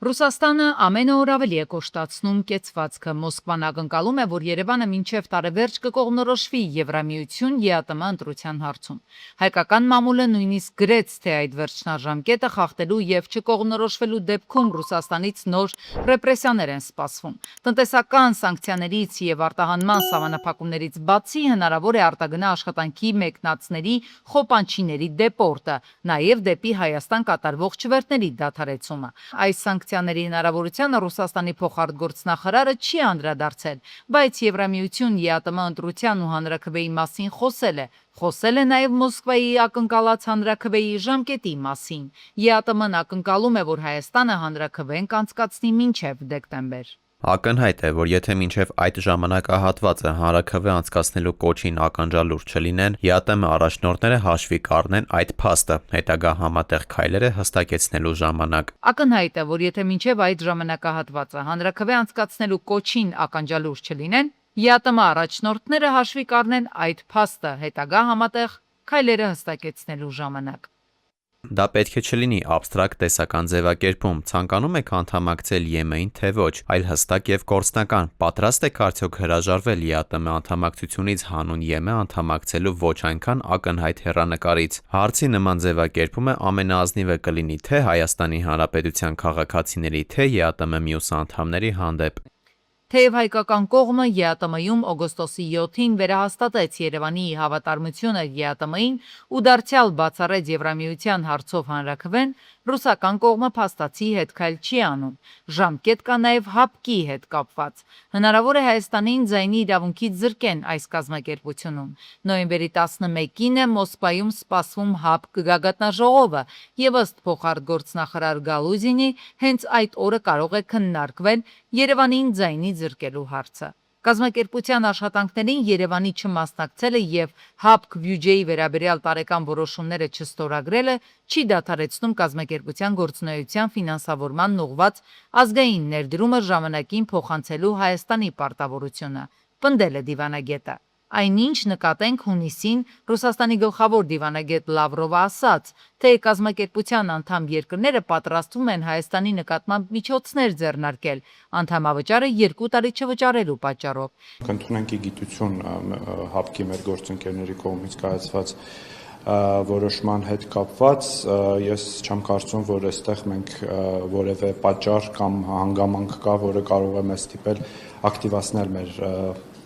Ռուսաստանը ամեն օր ավելի է կոշտացնում կեցվածքը։ Մոսկվան ակնկալում է, որ Երևանը մինչև տարեվերջ կկողմնորոշվի Եվրամիություն ԵԱՏՄ ընտրության հարցում։ Հայկական մամուլը նույնիսկ գրեց, թե այդ վերջնաժամկետը խախտելու եւ չկողմնորոշվելու դեպքում Ռուսաստանից նոր ռեպրեսիաներ են սպասվում։ Տնտեսական սանկցիաներից եւ արտահանման սահմանափակումներից բացի հնարավոր է արտագնա աշխատանքի մեկնածների խոպանչիների դեպորտը, նաեւ դեպի Հայաստան կատարվող չվերթների դադարեցումը։ Այս սանկցիաների հնարավորությանը Ռուսաստանի փոխարտգործնախարարը չի անդրադարձել, բայց Եվրամիություն ԵԱՏՄ ընտրության ու հանրաքվեի մասին խոսել է նաև Մոսկվայի ակնկալած հանրաքվեի ժամկետի մասին։ ԵԱՏՄ-ն ակնկալում է, որ Հայաստանը հանրաքվեն կանցկացնի մինչև դեկտեմբեր։ Ակնհայտ է, որ եթե մինչև այդ ժամանակահատվածը հանրաքվե անցկացնելու կոչին ականջալուր չլինեն, ԵԱՏՄ առաջնորդները հաշվի կառնեն այդ փաստը հետագա համատեղ քայլերը հստակեցնելու ժամանակ։ Ակնհայտ է, որ եթե մինչև այդ ժամանակահատվածը հանրաքվե անցկացնելու կոչին ականջալուր չլինեն, ԵԱՏՄ առաջնորդները հաշվի կառնեն այդ փաստը հետագա համատեղ քայլերը հստակեցնելու ժամանակ։ Դա պետք է չլինի աբստրակտ տեսական ձևակերպում, ցանկանում եք անդամակցել ԵՄ-ին, թե ոչ, այլ հստակ եւ գործնական։ Պատրաստ եք արդյոք հրաժարվել ԵԱՏՄ անդամակցությունից հանուն ԵՄ անդամակցելու ոչ այնքան ակնհայտ հեռանկարից։ Հարցի նման ձևակերպումը ամենաազնիվը կլինի թե Հայաստանի Հանրապետության քաղաքացիների, թե ԵԱՏՄ մյուս անդամների հանդեպ։ Թեև հայկական կողմը ԵԱՏՄ-ում օգոստոսի 7-ին վերահաստատեց Երևանի հավատարմությունը ԵԱՏՄ-ին ու դարձյալ բացառեց Եվրամիության հարցով հանրաքվեն, ռուսական կողմը փաստացի հետ քայլ չի անում։ Ժամկետ կա նաև ՀԱՊԿ-ի հետ կապված։ Հնարավոր է Հայաստանին ձայնի իրավունքից զրկեն այս կազմակերպությունում։ Նոյեմբերի 11-ին է Մոսկվայում սպասվում ՀԱՊԿ գագաթնաժողովը եւ ըստ փոխարտգործնախարար Գալուզինի հենց այդ օրը կարող է քննարկվել Երևանին ձայնի զրկելու հարցը։ Կազմակերպության աշխատանքներին Երևանի չմասնակցելը եւ ՀԱՊԿ բյուջեի վերաբերյալ տարեկան որոշումները չստորագրելը չի դադարեցնում կազմակերպության գործունեության ֆինանսավորման ուղղված ազգային ներդրումը ժամանակին փոխանցելու Հայաստանի պարտավորությունը, պնդել է դիվանագետը։ Այնինչ նկատենք հունիսին Ռուսաստանի գլխավոր դիվանագետ Լավրովը ասաց, թե կազմակերպության անդամ երկրները պատրաստվում են Հայաստանի նկատմամբ միջոցներ ձեռնարկել անդամավճարը 2 տարի չվճարելու պատճառով։ Կընդունենք գիտություն ՀԱՊԿ-ի մեր գործընկերների կողմից կայացված որոշման հետ կապված, ես չեմ կարծում, որ այստեղ մենք որևէ պատճառ կամ հանգամանք կա, որը կարող է մեզ ստիպել ակտիվացնել մեր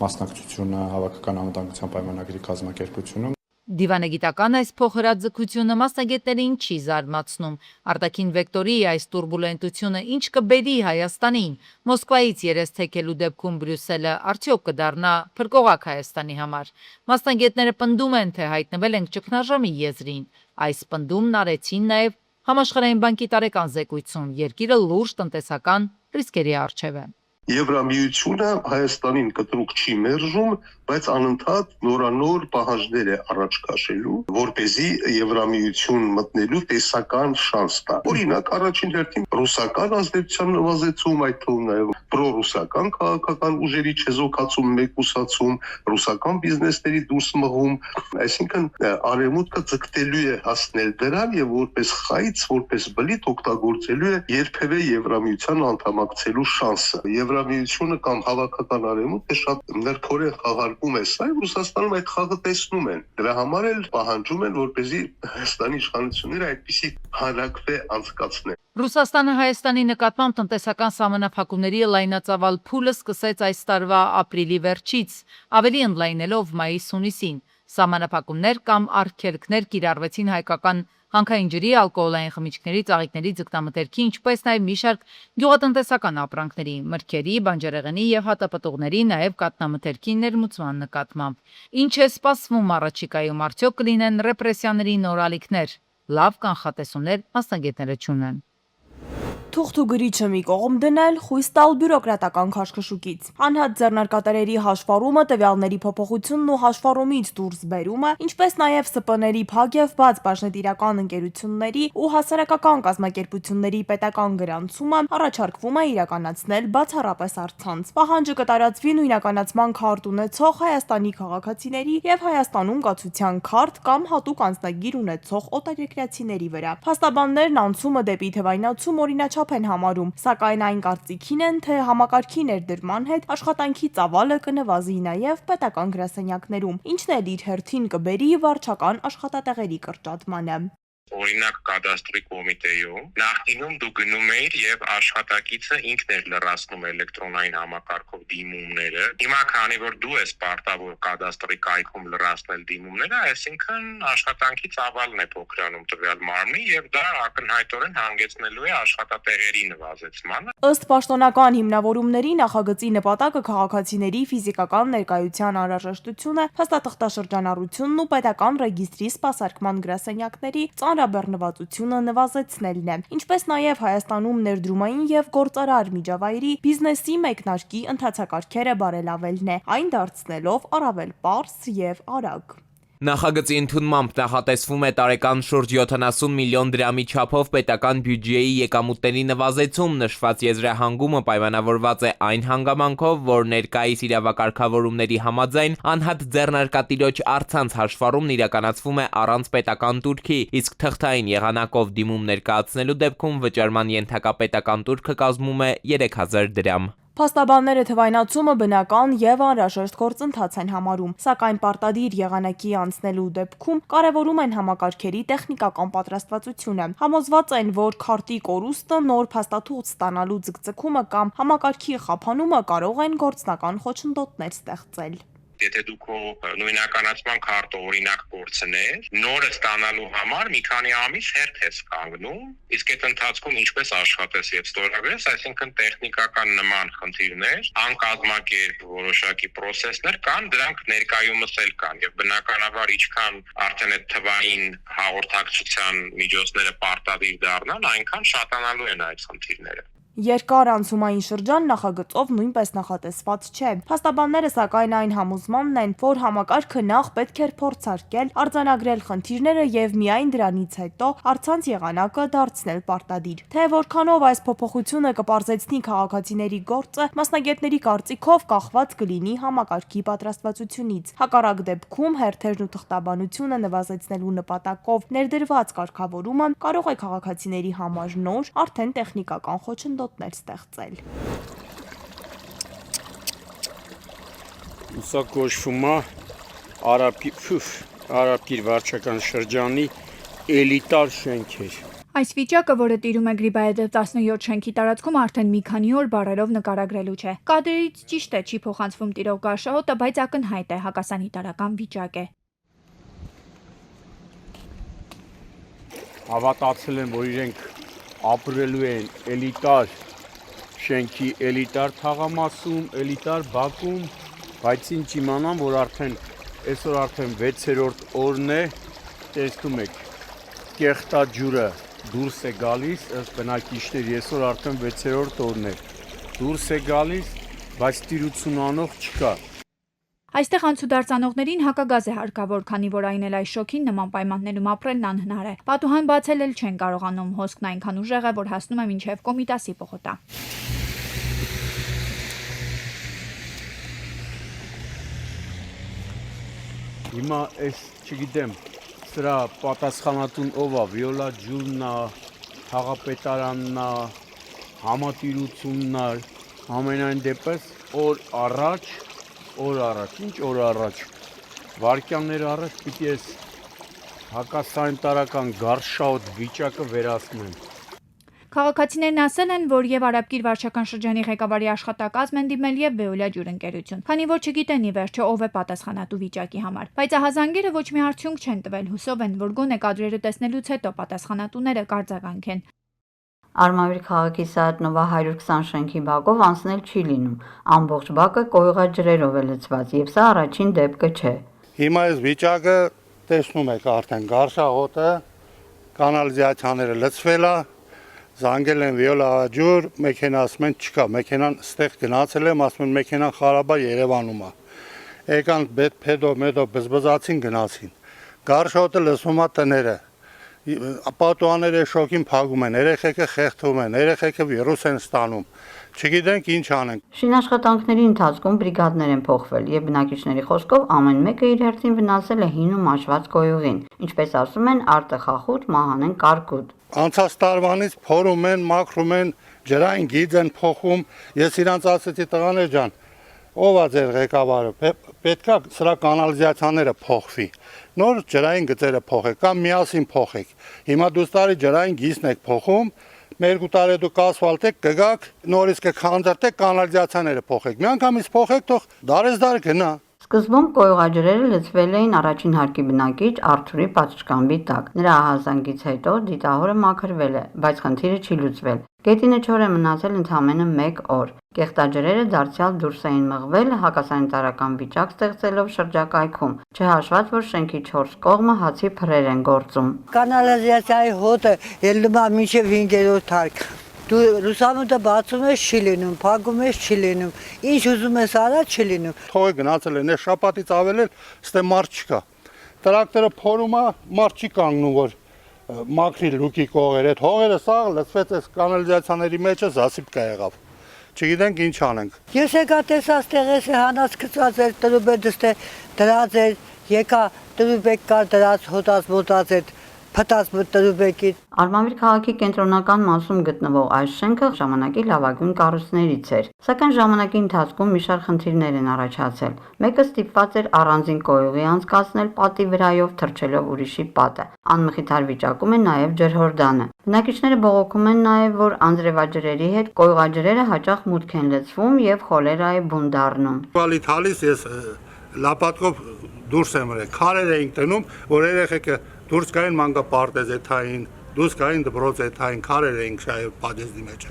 մասնակցությունը Հավաքական անվտանգության պայմանագրի կազմակերպությունում։ Դիվանագիտական այս փոխհրաձգությունը մասնագետներին չի զարմացնում։ Արտաքին վեկտորի այս տուրբուլենտությունը ինչ կբերի Հայաստանին։ Մոսկվայից երես թեքելու դեպքում Բրյուսելը արդյոք կդառնա փրկողակ Հայաստանի համար։ Մասնագետները պնդում են, թե հայտնվել ենք ճգնաժամի եզրին։ Այս պնդումն արեցին նաև Համաշխարհային բանկի տարեկան զեկույցում։ Երկիրը լուրջ տնտեսական ռիսկերի առջև է։ Եվրամիությունը Հայաստանին կտրուկ չի մերժում, բայց անընդհատ նորանոր պահանջներ է առաջ քաշելու, որպեսզի Եվրամիություն մտնելու տեսական շանս տա։ Օրինակ, առաջին հերթին ռուսական ազդեցության նվազեցում, այդ թվում նաև պրոռուսական քաղաքական ուժերի չեզոքացում, մեկուսացում, ռուսական բիզնեսների դուրս մղում, այսինքն արևմուտքը ձգտելու է հասնել դրան եւ որպես խայծ, որպես բլիթ օգտագործելու է երբևէ Եվրամիության անդամակցելու շանսը։ Եվրամիությունը կամ հավաքական արևմուտքը շատ ներքորեն խաղարկում է սա, Ռուսաստանում այդ խաղը տեսնում են։ Դրա համար էլ պահանջում են, որպեսզի Հայաստանի իշխանությունները այդպիսի հանրաքվե անցկացնեն։ Ռուսաստանը Հայաստանի նկատմամբ տնտեսական սահմանափակումների լայնածավալ փուլը սկսեց այս տարվա ապրիլի վերջից, ավելի ընդլայնելով մայիս-հունիսին։ Սահմանափակումներ կամ արգելքներ կիրառվեցին հայկական հանքային ջրի, ալկոհոլային խմիչքների, ծաղիկների, ձկնամթերքի, ինչպես նաև մի շարք գյուղատնտեսական ապրանքների, մրգերի, բանջարեղենի եւ հատապտուղների, նաև կաթնամթերքի ներմուծման նկատմամբ։ Ինչ է սպասվում առաջիկայում, արդյոք կլինեն ռեպրեսիաների նոր ալիքներ։ Լավ կանխատեսումներ մասնագետները չունեն։ Թուղթ ու գրիչը մի կողմ դնել, խույս տալ բյուրոկրատական քաշքշուկից։ Անհատ ձեռնարկատերերի հաշվառումը, տվյալների փոփոխությունն ու հաշվառումից դուրս բերումը, ինչպես նաև ՍՊ-ների փակ եւ բաց բաժնետիրական ընկերությունների ու հասարակական կազմակերպությունների պետական գրանցումը առաջարկվում է իրականացնել բացառապես առցանց։ Պահանջը կտարածվի նույնականացման քարտ ունեցող Հայաստանի քաղաքացիների եւ Հայաստանում կացության քարտ կամ հատուկ անձնագիր ունեցող օտարերկրացիների վրա։ Փաստաբաններն անցումը դեպի թվայնացում օրինաչափ չափ են համարում, սակայն այն կարծիքին են, թե համակարգի ներդրման հետ աշխատանքի ծավալը կնվազի նաև պետական գրասենյակներում, ինչն էլ իր հերթին կբերի վարչական աշխատատեղերի կրճատմանը։ Օրինակ կադաստրի կոմիտեում նախկինում դու գնում էիր եւ աշխատակիցը ինքն էր լրացնում էլեկտրոնային համակարգով դիմումները։ Հիմա քանի որ դու ես պարտավոր կադաստրի կայքում լրացնել դիմումները, այսինքն աշխատանքի ծավալն է փոքրանում տվյալ մարմնի եւ դա ակնհայտորեն հանգեցնելու է աշխատատեղերի նվազեցմանը։ Ըստ պաշտոնական հիմնավորումների նախագծի նպատակը քաղաքացիների ֆիզիկական ներկայության անհրաժեշտությունը, փաստաթղթաշրջանառությունն ու պետական ռեգիստրի սպասարկման գրասենյակների ծանրաբեռնվածությունը նվազեցնելն է, ինչպես նաև Հայաստանում ներդրումային եւ գործարար միջավայրի բիզնեսի մեկնարկի ընթացակարգերը բարելավելն է, այն դարձնելով առավել պարզ եւ արագ։ Նախագծի ընդունմամբ նախատեսվում է տարեկան շուրջ 70 միլիոն դրամի չափով պետական բյուջեի եկամուտների նվազեցում, նշված եզրահանգումը պայմանավորված է այն հանգամանքով, որ ներկայիս իրավակարգավորումների համաձայն անհատ ձեռնարկատիրոջ առցանց հաշվառումն իրականացվում է առանց պետական տուրքի, իսկ թղթային եղանակով դիմում ներկայացնելու դեպքում վճարման ենթակա պետական տուրքը կազմում է 3000 դրամ։ Փաստաբանները թվայնացումը բնական եւ անհրաժեշտ գործընթաց են համարում, սակայն պարտադիր եղանակի անցնելու դեպքում կարևորում են համակարգերի տեխնիկական պատրաստվածությունը։ Համոզված են, որ քարտի կորուստը, նոր փաստաթուղթ ստանալու ձգձգումը կամ համակարգի խափանումը կարող են գործնական խոչընդոտներ ստեղծել։ Եթե դու քո նույնականացման քարտը օրինակ կորցնես, նորը ստանալու համար մի քանի ամիս հերթ ես կանգնում, իսկ այդ ընթացքում ինչպես աշխատես եւ ստորագրես, այսինքն տեխնիկական նման խնդիրներ, անկազմակերպ որոշակի process-ներ կան, դրանք ներկայումս էլ կան եւ բնականաբար ինչքան արդեն այդ թվային հաղորդակցության միջոցները պարտադիր դառնան, այնքան շատանալու են այդ խնդիրները։ Երկար անցումային շրջան նախագծով նույնպես նախատեսված չէ։ Փաստաբանները սակայն այն համոզմանն են, որ համակարգը նախ պետք էր փորձարկել, արձանագրել խնդիրները եւ միայն դրանից հետո առցանց եղանակը դարձնել պարտադիր։ Թե որքանով այս փոփոխությունը կպարզեցնի քաղաքացիների գործը, մասնագետների կարծիքով կախված կլինի համակարգի պատրաստվածությունից։ Հակառակ դեպքում հերթերն ու թղթաբանությունը նվազեցնելու նպատակով ներդրված կարգավորումը կարող է քաղաքացիների համար նոր, արդեն տեխնիկական խոչընդոտներ ստեղծել։ Սա կոչվում է Արաբկիր վարչական շրջանի էլիտար շենքեր։ Այս վիճակը, որը տիրում է Գրիբաեդով 17 շենքի տարածքում, արդեն մի քանի օր բառերով նկարագրելու չէ։ Կադրից ճիշտ է չի փոխանցվում տիրող գարշահոտը, բայց ակնհայտ է հակասանիտարական վիճակ է։ Հավատացել են, որ իրենք ապրելու են էլիտար շենքի էլիտար թաղամասում, էլիտար բակում, բայց ինչ իմանամ, որ այսօր արդեն 6-րդ օրն է, տեսնում եք, կեղտաջուրը դուրս է գալիս, ըստ բնակիչների, այսօր արդեն 6-րդ օրն է, դուրս է գալիս, բայց տիրություն անող չկա։ Այստեղ անցուդարձանողներին հակագազ է հարկավոր, քանի որ այն էլ այս շոքին նման պայմաններում ապրելն անհնար է։ Պատուհան բացել էլ չեն կարողանում, հոսքն այնքան ուժեղ է, որ հասնում է մինչև Կոմիտասի պողոտա։ Հիմա այս, չգիտեմ, սրա պատասխանատուն ով է, Վիոլա ջուրն է, քաղաքապետարանն է, համատիրությունն է, ամենայն դեպս օր առաջ, ինչ օր առաջ, վարկյաններ առաջ պիտի ես հակասանիտարական գարշահոտ վիճակը վերացնեմ։ Քաղաքացիներն ասել են, որ եւ Արաբկիր վարչական շրջանի ղեկավարի աշխատակազմ են դիմել եւ Վեոլա ջուր ընկերություն, քանի որ չգիտեն ի վերջո ով է պատասխանատու վիճակի համար։ Բայց ահազանգերը ոչ մի արդյունք չեն տվել, հուսով են, որ գոնե կադրերը տեսնելուց հետո պատասխանատուները կարձագանքեն։ Արմավիր քաղաքի Սայաթնովա 120 շենքի բակով անցնել չի լինում։ Ամբողջ բակը կոյուղաջրերով է լցված եւ սա առաջին դեպքը չէ։ Հիմա այս վիճակը տեսնում եք արդեն գարշահոտը, կանալիզացիաները լցվել է, զանգել են Վիոլա ջուր, մեքենա ասում են չկա, մեքենան ստեղ գնացել եմ, ասում են մեքենան խարաբա Երևանում է։ Եկան պետ մեդո բզբզացին գնացին։ Գարշահոտը լցվում է տները։ Պատուաները շոկին փակում են, երեխեքը խեղդում են, երեխեքը վիրուս են ստանում։ Չգիտենք ինչ անենք։ Շինաշխատանքների ընթացքում բրիգադներ են փոխվել եւ բնակիչների խոսքով ամեն մեկը իր հերթին վնասել է հին ու մաշված գոյուղին, ինչպես ասում են արտը խախուտ, մահանեն կարկուտ։ Անցած տարվանից փորում են, մաքրում են, ջրային գիծ են փոխում։ Ես իրանց ասեցի տղաներ ջան, ով է ձեր ղեկավարը, պետքա սրա կանալիզացիաները փոխվի։ Նոր ջրային գծերը փոխեք կամ միասին փոխեք։ Հիմա դուք տարի ջրային գիծն եք փոխում, երկու տարի դուք ասֆալտ եք կգաք, նորից կքանդրտեք կանալիզացիաները փոխեք։ Միանգամից փոխեք, թող դարեզդար գնա։ Սկզբում կոյուղաջրերը լցվել էին առաջին հարկի բնակիչ Արթուրի պատշգամբի տակ։ Նրա ահազանգից հետո դիտահորը մաքրվել է, բայց խնդիրը չի լուծվել։ Գետինը չոր է մնացել ընդամենը 1 օր։ Կեղտաջրերը դարձյալ դուրս էին մղվել հակասանիտարական վիճակ ստեղծելով շրջակայքում, չհաշված որ շենքի 4 կողմը հացի փրեր են գործում։ Կանալիզացիայի հոտը ելնում է մինչև 5-րդ հարկ։ Դու լուսամուտը բացում ես չի լինում, փակում ես չի լինում, ինչ ուզում ես արա չի լինում։ Թողը գնացել են, այս շապատից ավել էլ, ստե մարդ չկա։ Տրակտորը փորում է, մարդ չի կանգնում, որ մաքրի լուկի կողերը, այդ հողերը սաղ լցվեց այս կանալիզացիաների մեջը զասիպկա եղավ։ Չգիտենք ինչ անենք։ Ես եկա տեսած տեղես է հանած գծած էր, տրուբեդստե դրած էր, եկա տրուբեկ կար դրած հոտած մոտած էր, փտած տրուբեկից։ Արմավիր քաղաքի կենտրոնական մասում գտնվող այս շենքը ժամանակի լավագույն կառույցներից էր, սակայն ժամանակի ընթացքում մի շարք խնդիրներ են առաջացել։ Մեկը ստիպված էր առանձին կոյուղի անցկացնել պատի վրայով թռչելով ուրիշի պատը։ Անմխիթար վիճակում է նաև ջրհորդանը։ Բնակիչները բողոքում են նաև, որ անձրևաջրերի հետ կոյուղաջրերը հաճախ մուտք են լցվում եւ խոլերայի բուն դառնում։ Վալի թալիս ես լապատկով դուրս եմ եկել, քարեր էինք տնում, որ երեխեքը դուրս գային մանկապարտեզետային, դուրս գային դպրոցետային, քարեր էինք շայել պատեզի մեջ։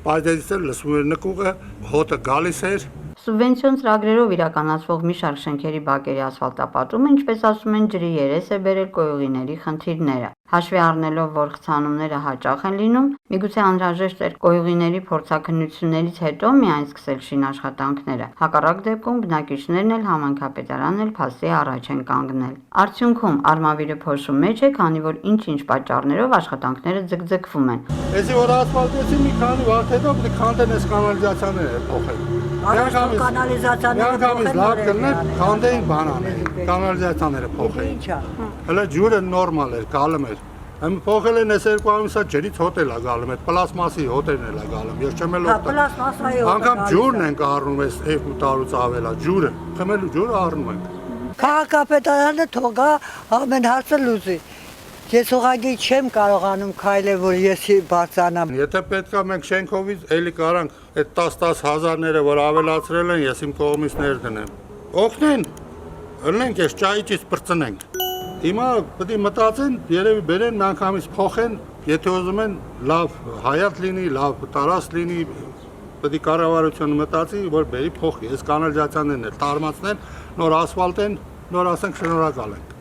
Պատեզից էլ լսվում էր նկուղը, հոտը գալիս էր։ Սուբվենցիոն ծրագրերով իրականացվող մի շարք շենքերի բակերի ասֆալտապատումը, ինչպես ասում են, ջրի երես է բերել կոյուղիների խնդիրները։ Հաշվի առնելով, որ խցանումները հաճախ են լինում, միգուցե անհրաժեշտ էր կոյուղիների փորձաքննություններից հետո միայն սկսել շինաշխատանքները։ Հակառակ դեպքում բնակիչներն էլ համայնքապետարանն էլ փաստի առաջ են կանգնել։ Արդյունքում Արմավիրը փոշու մեջ է, քանի որ ինչ-ինչ պատճառներով աշխատանքները ձգձգվում են։ Էսի որ ասֆալտեցի մի քանի վարդ հետո պետք է քանդեն այս կանալիզացիաները փոխել։ Կանալիզացիաները լավ կլներ, քանդեին բանաներ, կանալիզացիաները փոխեին։ Հələ ջուրը նորմալ էր, գալում էր։ Հիմա փոխել են այս 2 ամիսա ջրից հոտել է գալում, այդ պլաստմասի հոտերն էլ է գալում։ Ես չեմ էլ օգտվում։ Պլաստմասայի հոտը։ Անկամ ջուրն ենք առնում այս 2 տարուց ավելա, ջուրը, խմելու ջուրը առնում ենք։ Քաղաքապետարանը թողա ամեն հարցը լուծի։ Ես ուղղակի չեմ կարողանում քայլել, որ ես բարձրանամ։ Եթե պետքա մենք շենքովից էլի կարանք այդ 10 հազարները, որ ավելացրել են, ես իմ կողմից ներդնեմ։ Օգնեն, ըլնենք այս ճայիճից բրծնենք։ Հիմա պետք է մտածեն, երևի բերեն միանգամից փոխեն, եթե ուզում են լավ հայատ լինի, լավ տարածք լինի, պետք է կառավարությունը մտածի, որ բերի փոխի, այս կանալիզացիաներն էլ տարմացնեն, նոր ասֆալտեն, նոր ասենք շնորհակալ ենք։